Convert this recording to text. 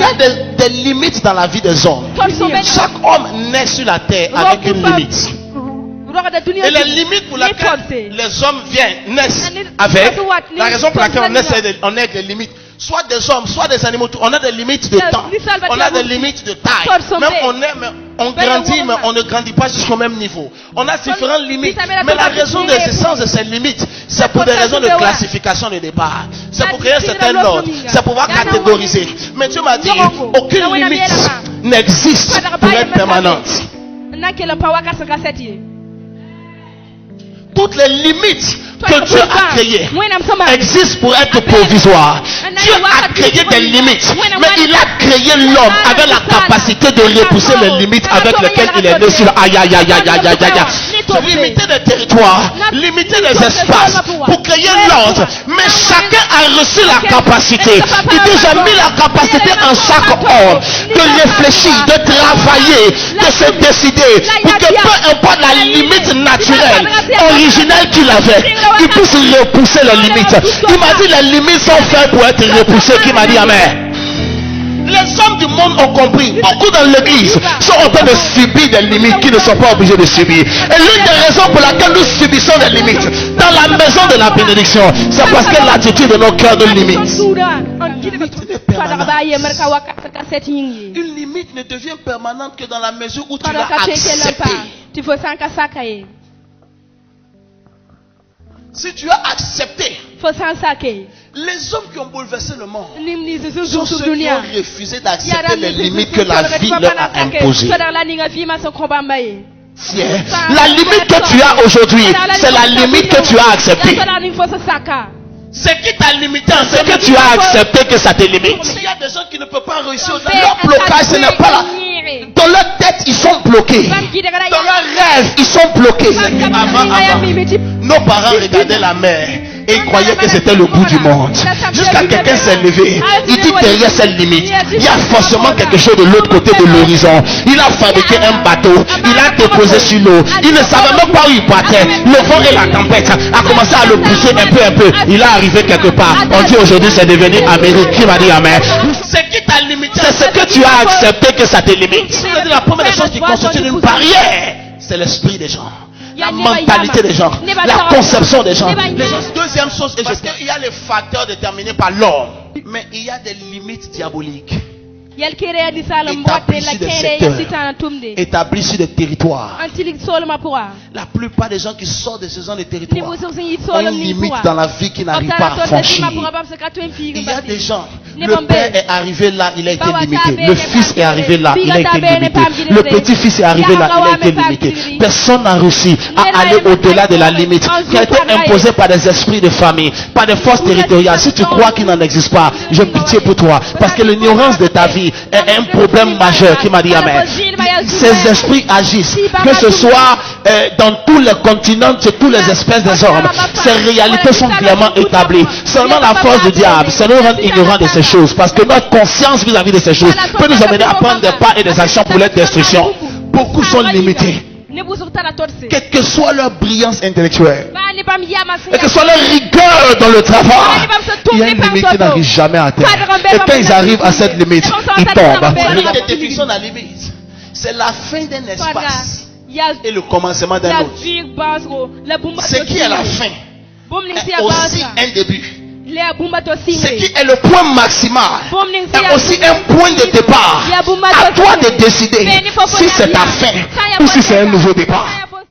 a des limites dans la vie des hommes. Chaque homme naît sur la terre avec une limite. Et les limites pour lesquelles les hommes naissent avec, la raison pour laquelle on naît avec des limites, soit des hommes, soit des animaux, on a des limites de temps, on a des limites de taille. Même on grandit, mais on ne grandit pas jusqu'au même niveau. On a différentes limites. Mais la raison de l'existence de ces limites, c'est pour des raisons de classification de départ. C'est pour créer un certain ordre. C'est pour pouvoir catégoriser. Mais Dieu m'a dit, aucune limite n'existe pour être permanente. Toutes les limites que Dieu a créées existent pour être provisoires. Dieu a créé des limites, mais il a créé l'homme avec la capacité de repousser les limites avec lesquelles il est né sur limiter des territoires, limiter les espaces pour créer l'ordre. Mais chacun a reçu la capacité. Il dit, j'ai mis la capacité en chaque homme de réfléchir, de travailler, de se décider pour que peu importe la limite naturelle, originelle qu'il avait, il puisse repousser les limites. Il m'a dit, les limites sont faites pour être repoussées. Qui m'a dit amen? Les hommes du monde ont compris. Beaucoup dans l'église sont en train de subir des limites qu'ils ne sont pas obligés de subir. Et l'une des raisons pour laquelle nous subissons des limites dans la maison de la bénédiction, c'est parce que l'attitude de nos cœurs nous limite. Une limite ne devient permanente que dans la mesure où tu l'as accepté. Si tu as accepté, les hommes qui ont bouleversé le monde sont ceux qui ont refusé d'accepter les limites que la vie leur a imposées. La limite que tu as aujourd'hui, c'est la limite que tu as acceptée. Ce qui t'a limité, c'est que tu as accepté que ça te limite. Il y a des gens qui ne peuvent pas réussir. Leur blocage, ce n'est pas là. Dans leur tête, ils sont bloqués. Dans leurs rêves, ils sont bloqués. Avant, nos parents regardaient la mer et ils croyaient que c'était le bout du monde. Jusqu'à quelqu'un s'est levé. Il dit derrière cette limite, il y a forcément quelque chose de l'autre côté de l'horizon. Il a fabriqué un bateau. Il a déposé sur l'eau. Il ne savait même pas où il partait. Le vent et la tempête a commencé à le pousser un peu. Il est arrivé quelque part. On dit aujourd'hui c'est devenu Amérique. Qui m'a dit amen? Ce qui t'a limité, c'est ce que tu as accepté que ça te limite. La première chose qui constitue une barrière, c'est l'esprit des gens. La mentalité des gens, la conception des gens. Deuxième chose, parce qu'il y a les facteurs déterminés par l'homme, mais il y a des limites diaboliques établis sur des territoires. La plupart des gens qui sortent de ce genre de territoires ont une limite dans la vie qui n'arrive pas à franchir. Il y a des gens, le père est arrivé là, il a été limité. Le fils est arrivé là, il a été limité. Le petit-fils est arrivé là, il a été limité. Personne n'a réussi à aller au-delà de la limite qui a été imposée par des esprits de famille, par des forces territoriales. Si tu crois qu'il n'en existe pas, j'ai pitié pour toi, parce que l'ignorance de ta vie est un problème majeur. Qui m'a dit amen? Ces esprits agissent, que ce soit dans tous les continents, sur toutes les espèces des hommes. Ces réalités sont clairement établies. Seulement la force du diable, c'est nous rendre ignorants de ces choses, parce que notre conscience vis-à-vis de ces choses peut nous amener à prendre des pas et des actions pour leur destruction. Beaucoup sont limités. Quelle que soit leur brillance intellectuelle, quelle que soit leur rigueur dans le travail, il y a une limite qui n'arrive jamais à terre. Et quand ils arrivent à cette limite, ils tombent. La définition de la limite, c'est la fin d'un espace et le commencement d'un autre. Ce qui est la fin est aussi un début. Ce qui est le point maximal est aussi un point de départ. À toi de décider si c'est ta fin ou si c'est un nouveau départ.